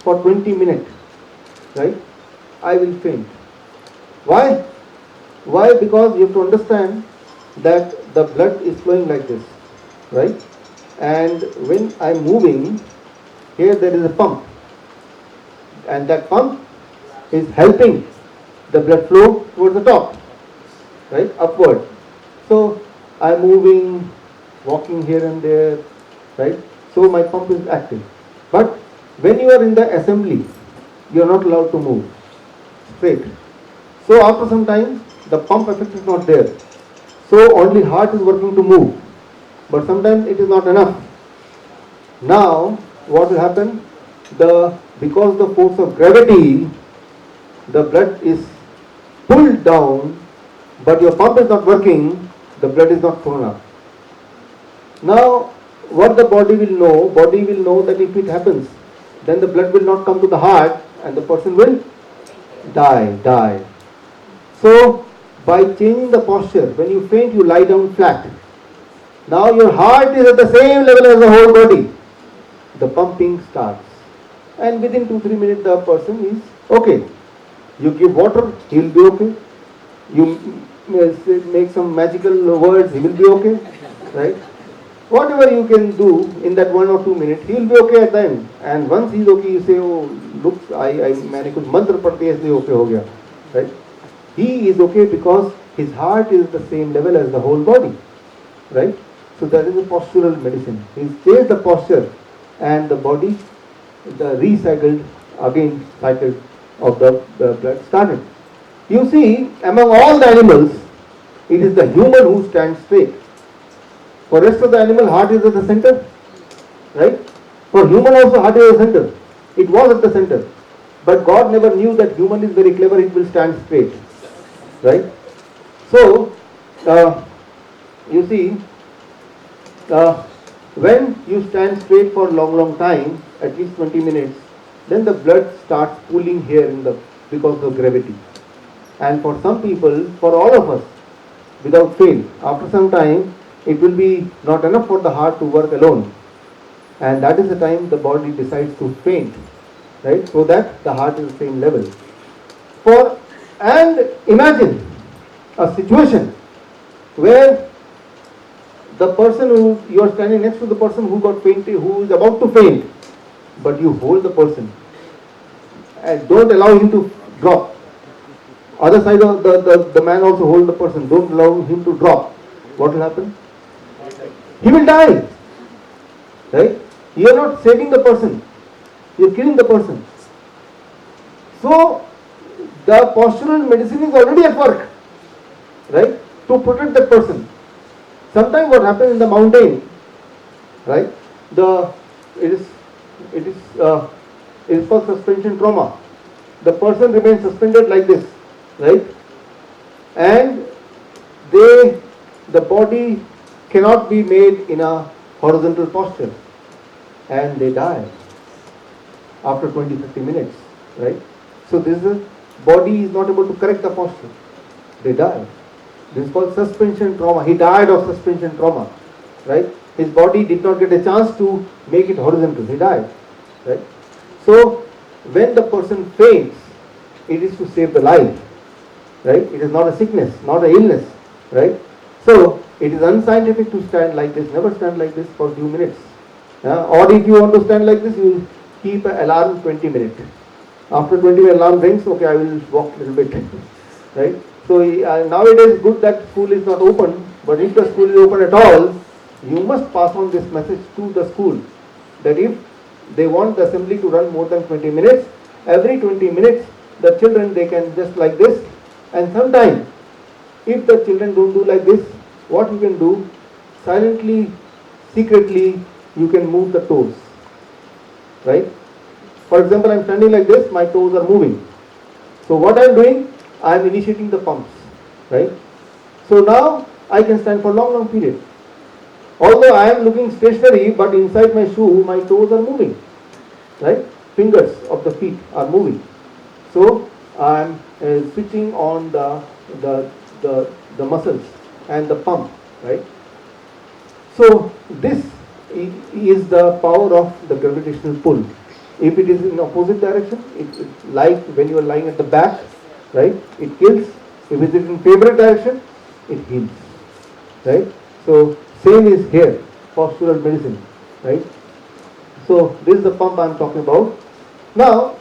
for 20 minutes, right, I will faint. Why? Why? Because you have to understand that the blood is flowing like this, right? And when I'm moving, here there is a pump, and that pump is helping the blood flow towards the top, right, upward. So I'm moving, walking here and there, right? So my pump is active. But when you are in the assembly, you are not allowed to move straight. So after some time, the pump effect is not there. So only heart is working to move. But sometimes it is not enough. Now, what will happen? Because the force of gravity, the blood is pulled down, but your pump is not working, the blood is not thrown up. Now, what the body will know? Body will know that if it happens, then the blood will not come to the heart and the person will die. So, by changing the posture, when you faint, you lie down flat. Now your heart is at the same level as the whole body. The pumping starts. And within 2-3 minutes, the person is okay. You give water, he will be okay. You make some magical words, he will be okay. Right? Whatever you can do in that 1 or 2 minutes, he will be okay at the end. And once he is okay, you say, oh, looks, मैंने कुछ मंत्र पढ़ के इसलिए okay हो गया. Right? He is okay because his heart is the same level as the whole body. Right? So that is a postural medicine. He changed the posture and the body, the recycled again cycle of the blood started. You see, among all the animals, it is the human who stands straight. For rest of the animal, heart is at the center, right? For human also, heart is at the center. It was at the center. But God never knew that human is very clever, it will stand straight, right? So, you see, when you stand straight for a long time, at least 20 minutes, then the blood starts pooling here because of gravity. And for some people, for all of us, without fail, after some time, it will be not enough for the heart to work alone. And that is the time the body decides to faint, right? So that the heart is the same level. And imagine a situation where the person who you are standing next to the person who got fainted, who is about to faint, but you hold the person and don't allow him to drop. Other side of the man also hold the person, don't allow him to drop. What will happen? He will die. Right? You are not saving the person, you are killing the person. So the postural medicine is already at work, right, to protect that person. Sometimes what happens in the mountain, right? It is called suspension trauma. The person remains suspended like this, right? And the body cannot be made in a horizontal posture, and they die after 20-30 minutes, right? So body is not able to correct the posture. They die. This is called suspension trauma. He died of suspension trauma, right? His body did not get a chance to make it horizontal. He died, right? So when the person faints, it is to save the life, right? It is not a sickness, not an illness, right? So it is unscientific to stand like this. Never stand like this for a few minutes. Or if you want to stand like this, you keep an alarm 20 minutes. After 20 minutes alarm rings, okay, I will walk a little bit, right? So nowadays, good that school is not open, but if the school is open at all, you must pass on this message to the school that if they want the assembly to run more than 20 minutes, every 20 minutes, the children, they can just like this. And sometimes, if the children don't do like this, what you can do, silently, secretly, you can move the toes, right? For example, I am standing like this, my toes are moving. So what I am doing, I am initiating the pumps, right? So now I can stand for long period. Although I am looking stationary, but inside my shoe, my toes are moving, right? Fingers of the feet are moving. So I am switching on the muscles and the pump, right? So this is the power of the gravitational pull. If it is in opposite direction, it like when you are lying at the back, right, it kills. If it is in favorite direction, it heals, right? So same is here, postural medicine, right? So this is the pump I am talking about. Now,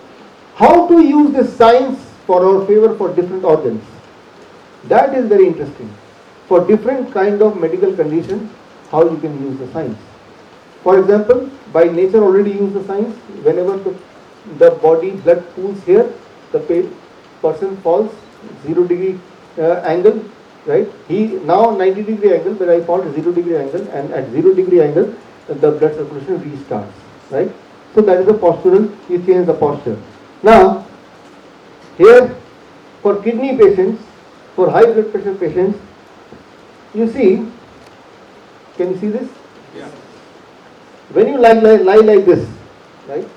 how to use this science for our favor for different organs? That is very interesting. For different kind of medical conditions, how you can use the science. For example, by nature already use the science. Whenever the body blood pools here, the person falls 0 degree angle, right? He now 90-degree angle, but I fall 0 degree angle, and at 0 degree angle, the blood circulation restarts, right? So that is the postural. You change the posture. Now, here for kidney patients, for high blood pressure patients, you see, can you see this? Yeah. When you lie like this, right,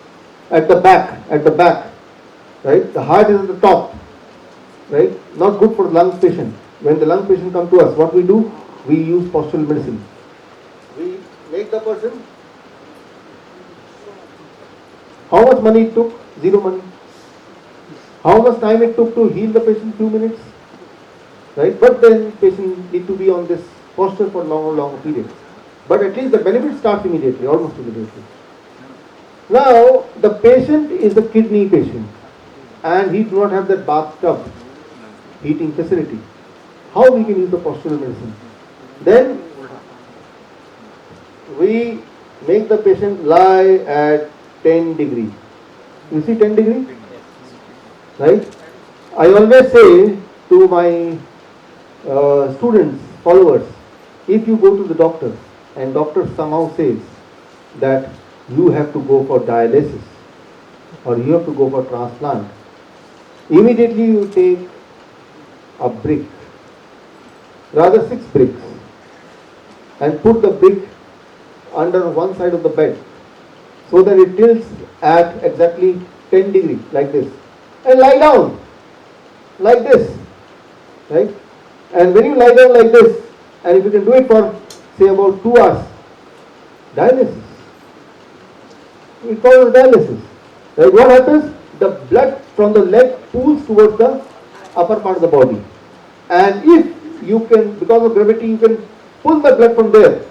at the back, right, the heart is at the top, right, not good for the lung patient. When the lung patient come to us, what we do? We use postural medicine. We make the person. How much money it took? Zero money. How much time it took to heal the patient? Few minutes, right? But then patient need to be on this posture for longer periods. But at least the benefit starts immediately, almost immediately. Now, the patient is a kidney patient and he do not have that bathtub heating facility. How we can use the postural medicine? Then we make the patient lie at 10 degree. You see 10 degree? Right? I always say to my students, followers, if you go to the doctor and doctor somehow says that you have to go for dialysis or you have to go for transplant, immediately you take a brick, rather 6 bricks, and put the brick under one side of the bed so that it tilts at exactly 10 degree like this, and lie down like this, right? And when you lie down like this, and if you can do it for say about 2 hours, dialysis. We call it dialysis. Right? What happens? The blood from the leg pulls towards the upper part of the body, and if you can, because of gravity, you can pull the blood from there.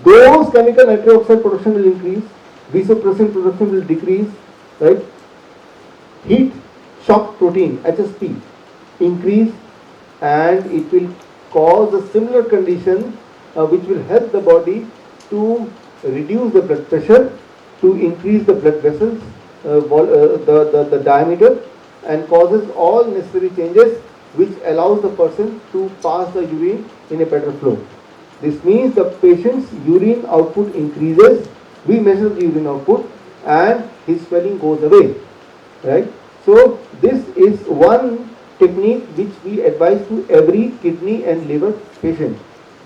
Those chemical nitric oxide production will increase, vasopressin production will decrease, right? Heat shock protein HSP increase, and it will cause a similar condition which will help the body to reduce the blood pressure, to increase the blood vessels, the diameter, and causes all necessary changes which allows the person to pass the urine in a better flow. This means the patient's urine output increases, we measure the urine output, and his swelling goes away, right? So this is one technique which we advise to every kidney and liver patient,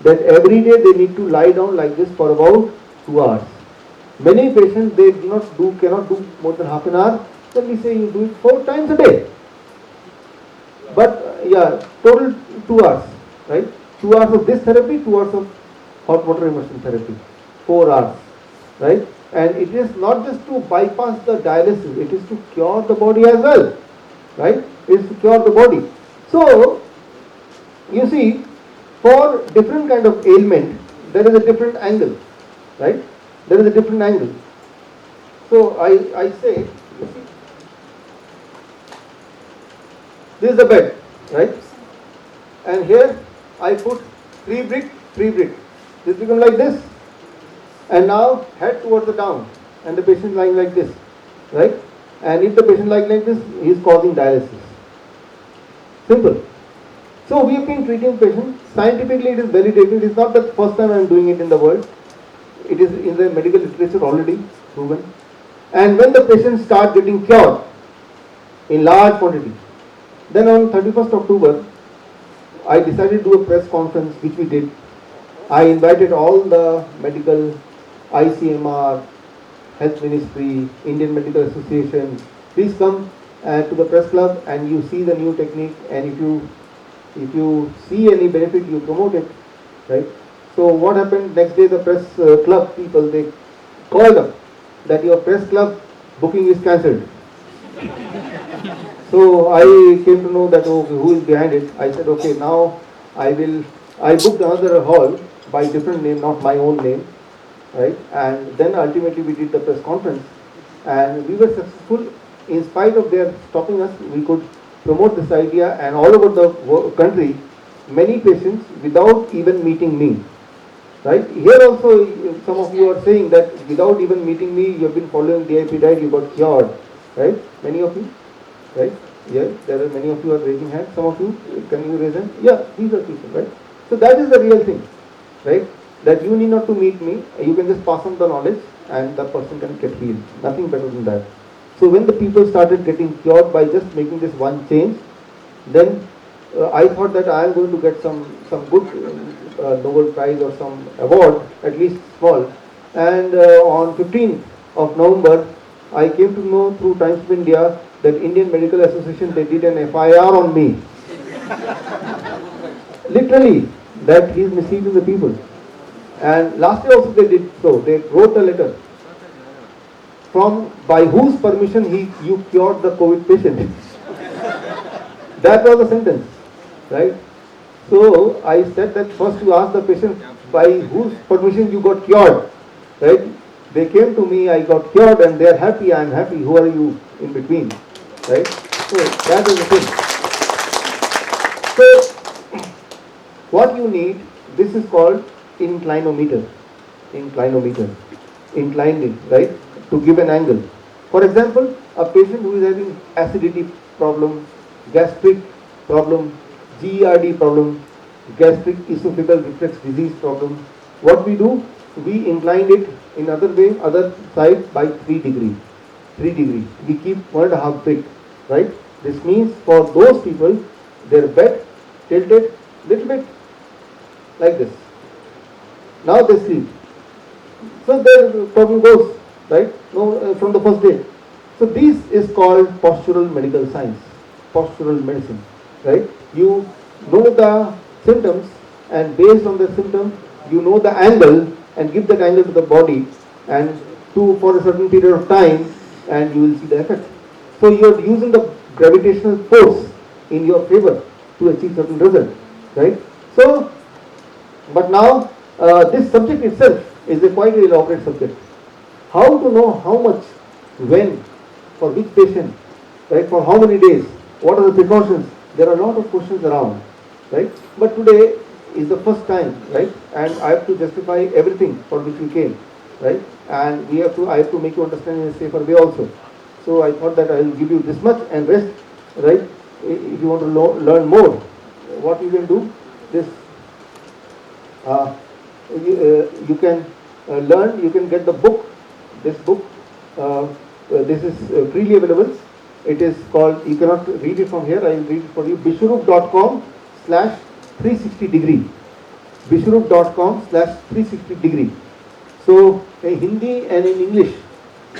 that every day they need to lie down like this for about 2 hours. Many patients, they cannot do more than half an hour. Then we say you do it 4 times a day. But total 2 hours, right? 2 hours of this therapy, 2 hours of hot water immersion therapy, 4 hours, right? And it is not just to bypass the dialysis, it is to cure the body as well, right? It is to cure the body. So, you see, for different kind of ailment, there is a different angle, right? There is a different angle. So, I say, you see, this is the bed, right? And here I put 3 brick, 3 brick. This becomes like this. And now head towards the down, and the patient lying like this, right? And if the patient lying like this, he is causing dialysis. Simple. So we have been treating patients. Scientifically, it is validated. It is not the first time I am doing it in the world. It is in the medical literature already proven. And when the patients start getting cured in large quantity, then on 31st October, I decided to do a press conference, which we did. I invited all the medical, ICMR, Health Ministry, Indian Medical Association. Please come to the press club and you see the new technique, and if you see any benefit, you promote it, right? So what happened next day? The press club people, they called up that your press club booking is cancelled. So I came to know that, okay, who is behind it. I said, okay, now I booked another hall by different name, not my own name, right? And then ultimately we did the press conference, and we were successful. In spite of their stopping us, we could promote this idea, and all over the country, many patients without even meeting me, right? Here also, some of you are saying that without even meeting me, you have been following DIP diet, you got cured, right? Many of you, right? Yeah, there are many of you are raising hands. Some of you, can you raise hands? Yeah, these are people, right? So that is the real thing, right? That you need not to meet me, you can just pass on the knowledge and the person can get healed. Nothing better than that. So when the people started getting cured by just making this one change, then I thought that I am going to get some good Nobel Prize or some award, at least small. And on 15th of November, I came to know through Times of India that Indian Medical Association, they did an FIR on me. Literally, that he is misleading the people. And last year also they did so. They wrote a letter from by whose permission you cured the COVID patient. That was the sentence, right? So I said that first you ask the patient by whose permission you got cured, right? They came to me, I got cured, and they are happy, I am happy. Who are you in between, right? So that is the thing. So what you need, this is called inclinometer, inclining, right? To give an angle. For example, a patient who is having acidity problem, gastric problem, GERD problem, gastric esophageal reflux disease problem, what we do, we incline it in other side by 3 degree. 3 degree. We keep 1.5 feet, right? This means for those people, their bed tilted little bit like this. Now they sleep. So their problem goes, right? No, from the first day. So this is called postural medical science, postural medicine, right? You know the symptoms, and based on the symptom, you know the angle and give that angle to the body, and for a certain period of time, and you will see the effect. So you are using the gravitational force in your favor to achieve certain result, right? So, but now this subject itself is a quite elaborate subject. How to know how much, when, for which patient, right? For how many days? What are the precautions? There are a lot of questions around, right? But today is the first time, right? And I have to justify everything for which we came, right? And I have to make you understand in a safer way also. So I thought that I will give you this much and rest, right? If you want to learn more, what you can do, this, you can learn, you can get the book, this book, this is freely available. It is called, you cannot read it from here, I will read it for you, bishrup.com/360 degree. bishrup.com/360 degree. So in Hindi and in English,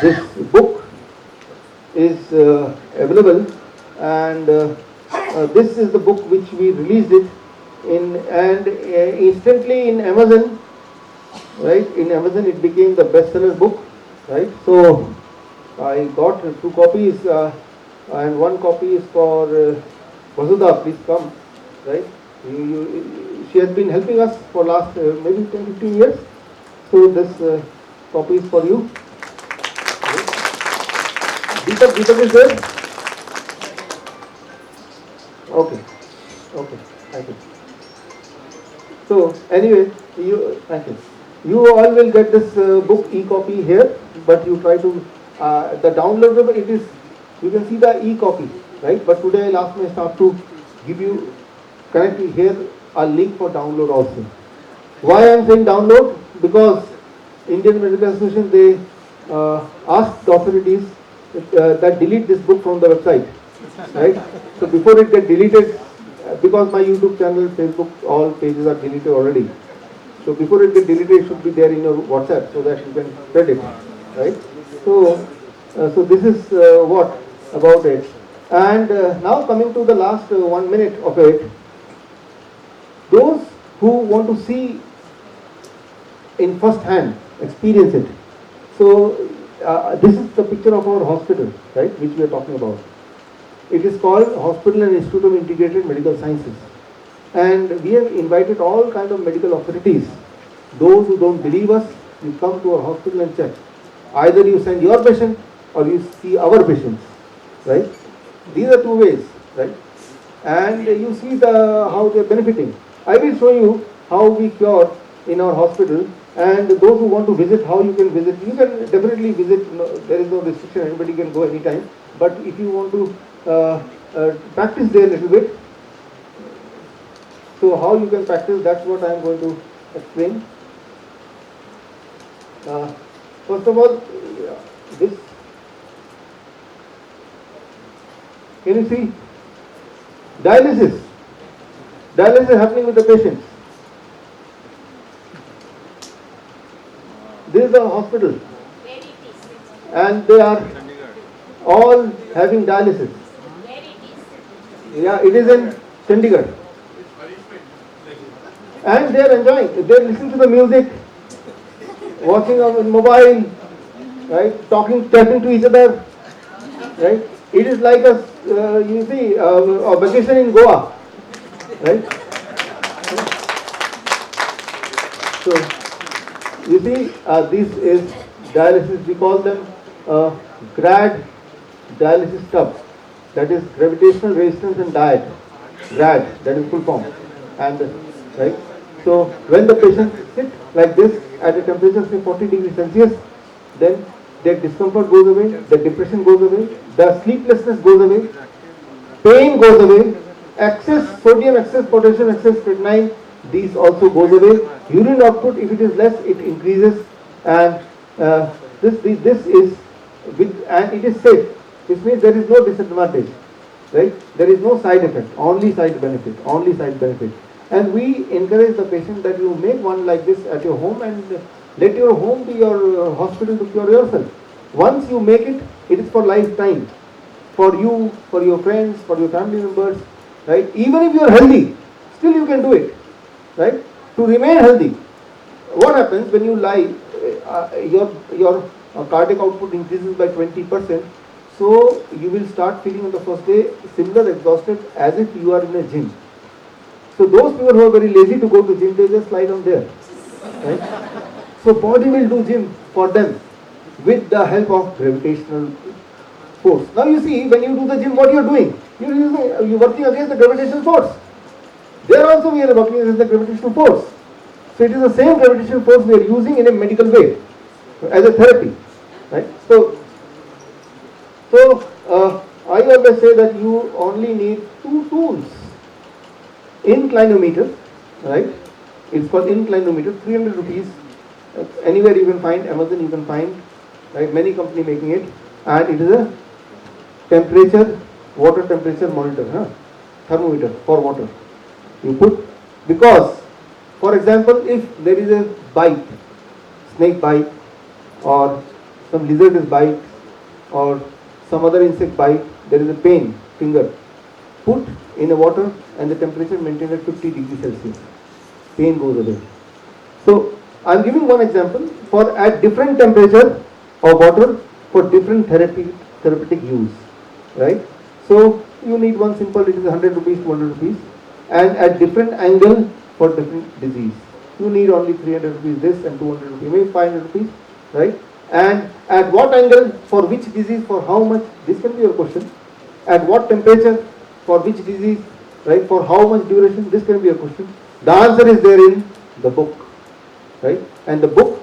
this book is available, and this is the book which we released it in, and instantly in Amazon, right? In Amazon it became the bestseller book, right? So I got 2 copies, and 1 copy is for Vasudha. Please come, right? She has been helping us for last maybe 10-15 years. So this copy is for you. Deepak is there? Okay, thank you. So anyway, thank you. You all will get this book e-copy here, but you try to, the downloadable, it is, you can see the e-copy, right? But today I'll ask my staff to give you, connect here a link for download also. Why I am saying download? Because Indian Medical Association, they asked the authorities that delete this book from the website, right? So before it get deleted, because my YouTube channel, Facebook, all pages are deleted already. So before it get deleted, it should be there in your WhatsApp so that you can spread it, right? So, so this is what about it. And now coming to the last 1 minute of it, those who want to see in first hand, experience it. So this is the picture of our hospital, right, which we are talking about. It is called Hospital and Institute of Integrated Medical Sciences. And we have invited all kinds of medical authorities. Those who don't believe us, you come to our hospital and check. Either you send your patient or you see our patients, right? These are two ways, right? And you see how they are benefiting. I will show you how we cure in our hospital, and those who want to visit, how you can visit. You can definitely visit, there is no restriction, anybody can go anytime. But if you want to practice there a little bit, so how you can practice, that's what I am going to explain. First of all, this, can you see? Dialysis. Dialysis happening with the patients. This is the hospital. And they are all having dialysis. Yeah, it is in Chandigarh. And they are enjoying. They are listening to the music, watching on mobile, right? Talking to each other, right? It is like a a vacation in Goa, right? So you see, this is dialysis. We call them GRAD dialysis tubs. That is gravitational resistance and diet. GRAD, that is full form. And right. So when the patient sit like this at a temperature of 40 degrees Celsius, then their discomfort goes away, the depression goes away, the sleeplessness goes away, pain goes away, excess sodium, excess potassium, excess creatinine, these also goes away. Urine output, if it is less, it increases, and this is and it is safe. This means there is no disadvantage, right? There is no side effect, only side benefit, only side benefit. And we encourage the patient that you make one like this at your home, and let your home be your hospital to cure yourself. Once you make it, it is for lifetime. For you, for your friends, for your family members, right? Even if you are healthy, still you can do it, right? To remain healthy. What happens when you lie? Your cardiac output increases by 20%. So you will start feeling on the first day similar exhausted as if you are in a gym. So those people who are very lazy to go to gym, they just lie down there, right? So body will do gym for them with the help of gravitational force. Now you see, when you do the gym, what you are doing? You are working against the gravitational force. There also we are working against the gravitational force. So it is the same gravitational force we are using in a medical way as a therapy, right? So I always say that you only need two tools. Inclinometer, right? It's called inclinometer, 300 rupees. Anywhere you can find, Amazon you can find, right? Many company making it, and it is a temperature, water temperature monitor, thermometer for water. You put, because, for example, if there is a bite, snake bite, or some lizard is bite, or some other insect bite, there is a pain, finger. Put in a water and the temperature maintained at 50 degrees Celsius. Pain goes away. So I am giving one example for at different temperature of water for different therapeutic use, right? So you need one simple, it is 100 rupees, 200 rupees, and at different angle for different disease. You need only 300 rupees this and 200 rupees, maybe 500 rupees, right? And at what angle for which disease, for how much, this can be your question. At what temperature for which disease, right? For how much duration, this can be a question. The answer is there in the book, right? And the book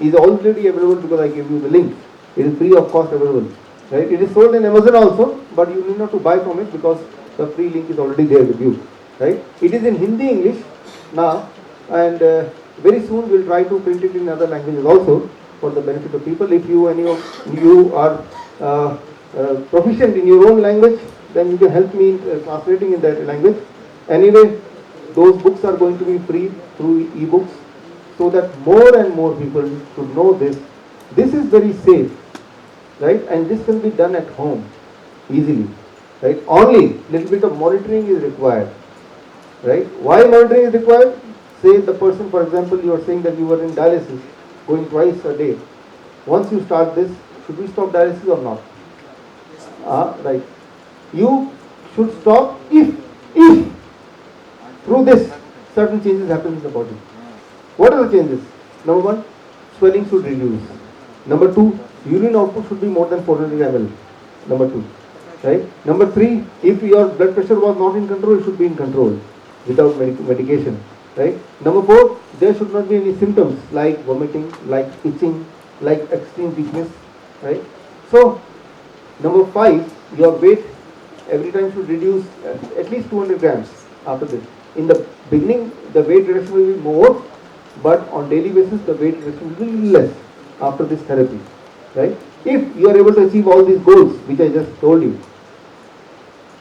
is already available because I gave you the link. It is free of cost available, right? It is sold in Amazon also, but you need not to buy from it because the free link is already there with you, right? It is in Hindi, English now, and very soon we'll try to print it in other languages also for the benefit of people. If any of you are proficient in your own language, then you can help me in translating in that language. Anyway, those books are going to be free through e-books, so that more and more people should know this. This is very safe, right? And this can be done at home easily, right? Only little bit of monitoring is required, right? Why monitoring is required? Say the person, for example, you are saying that you were in dialysis, going twice a day. Once you start this, should we stop dialysis or not? Right. You should stop if through this certain changes happen in the body. What are the changes? Number one, swelling should reduce. Number two, urine output should be more than 400 ml. Number two, right? Number three, if your blood pressure was not in control, it should be in control without medication, right? Number four, there should not be any symptoms like vomiting, like itching, like extreme weakness, right? So, number five, your weight every time should reduce at least 200 grams after this. In the beginning, the weight reduction will be more, but on daily basis, the weight reduction will be less after this therapy, right? If you are able to achieve all these goals, which I just told you,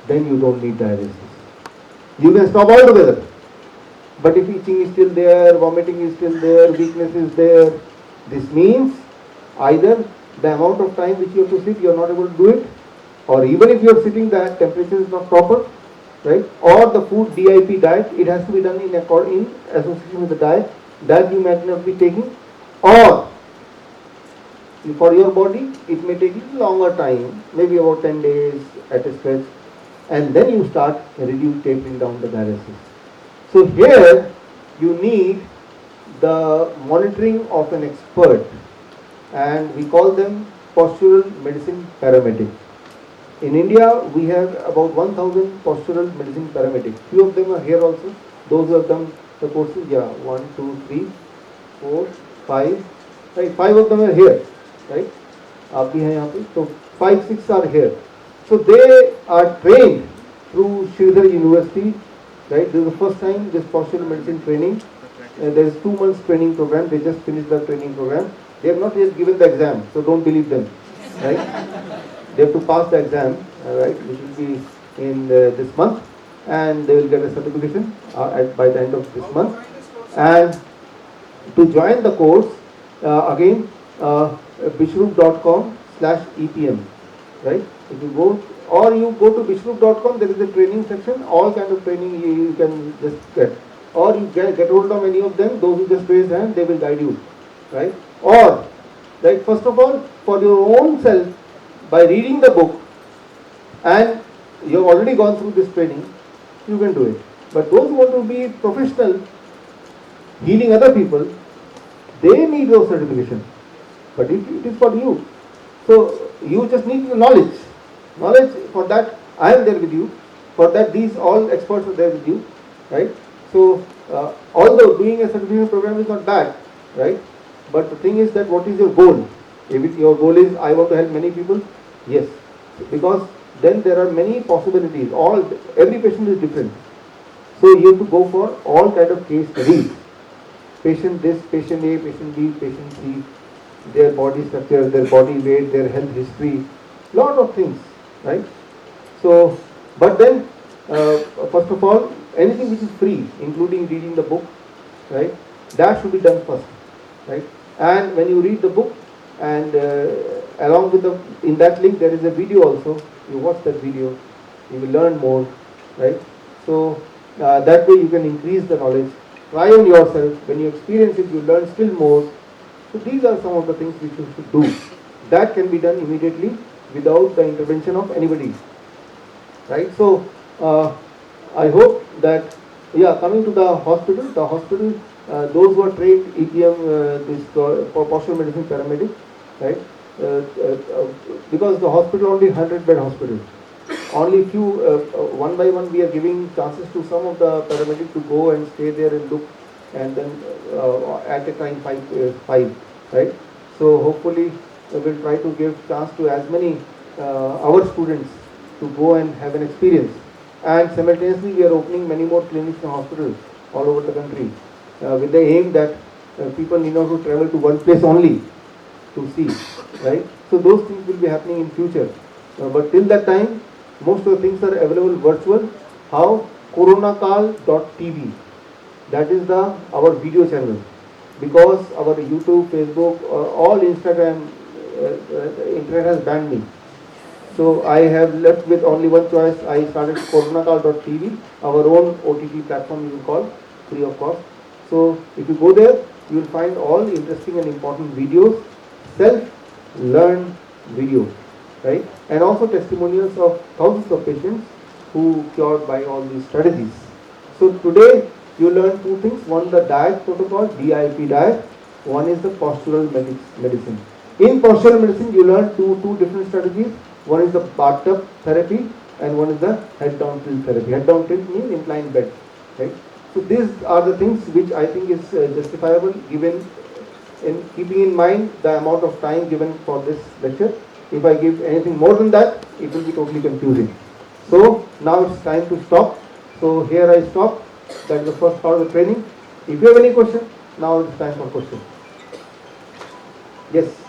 then you don't need dialysis. You can stop altogether. But if itching is still there, vomiting is still there, weakness is there, this means either the amount of time which you have to sit, you are not able to do it, or even if you are sitting, that temperature is not proper, right? Or the food DIP diet, it has to be done in association with the diet that you might not be taking, or for your body, it may take a longer time, maybe about 10 days at a stretch, and then you start tapering down the dialysis. So here you need the monitoring of an expert, and we call them postural medicine paramedics. In India, we have about 1,000 postural medicine paramedics. Few of them are here also. Those who have done the courses, 1, 2, 3, 4, 5. Right, 5 of them are here. Right? So 5, 6 are here. So they are trained through Sridhar University. Right? This is the first time this postural medicine training. There is 2 months training program. They just finished the training program. They have not yet given the exam, so don't believe them. Right? They have to pass the exam, right, which will be in this month, and they will get a certification by the end of this month. And to join the course, again, bishroop.com/EPM, right? If you go, or you go to bishroop.com, there is a training section, all kind of training you can just get. Or you get hold of any of them, those who just raise hand, they will guide you, right? Or, right, first of all, for your own self, by reading the book, and you have already gone through this training, you can do it. But those who want to be professional, healing other people, they need those certification. But it is for you. So you just need the knowledge. Knowledge, for that I am there with you. For that these all experts are there with you, right? So although doing a certification program is not bad, right? But the thing is that what is your goal? If your goal is I want to help many people, yes, because then there are many possibilities. Every patient is different, so you have to go for all kind of case studies. Patient this, patient A, patient B, patient C, their body structure, their body weight, their health history, lot of things, right? So, but then first of all, anything which is free, including reading the book, right? That should be done first, right? And when you read the book, and along with in that link there is a video also. You watch that video, you will learn more, right? So that way you can increase the knowledge. Try on yourself. When you experience it, you learn still more. So these are some of the things which you should do. That can be done immediately without the intervention of anybody, right? So I hope that, coming to the hospital, those who are trained EPM, this postural medicine paramedic, right? Because the hospital only 100-bed hospital, only few one by one we are giving chances to some of the paramedics to go and stay there and look, and then at a time five, right? So hopefully we will try to give chance to as many our students to go and have an experience. And simultaneously we are opening many more clinics and hospitals all over the country with the aim that people need not to travel to one place only to see, right? So those things will be happening in future. But till that time, most of the things are available virtual. How? Coronakal.tv. That is our video channel. Because our YouTube, Facebook, all Instagram, internet has banned me. So I have left with only one choice. I started Coronakal.tv, our own OTT platform you will call, free of cost. So if you go there, you will find all interesting and important videos, self-learned video, right? And also testimonials of thousands of patients who cured by all these strategies. So today you learn two things. One, the diet protocol, DIP diet. One is the postural medicine. In postural medicine, you learn two different strategies. One is the bathtub therapy and one is the head down tilt therapy. Head down tilt means inclined bed, right? So these are the things which I think is justifiable given in keeping in mind the amount of time given for this lecture. If I give anything more than that, it will be totally confusing. So now it's time to stop. So here I stop. That is the first part of the training. If you have any question, now it's time for question. Yes.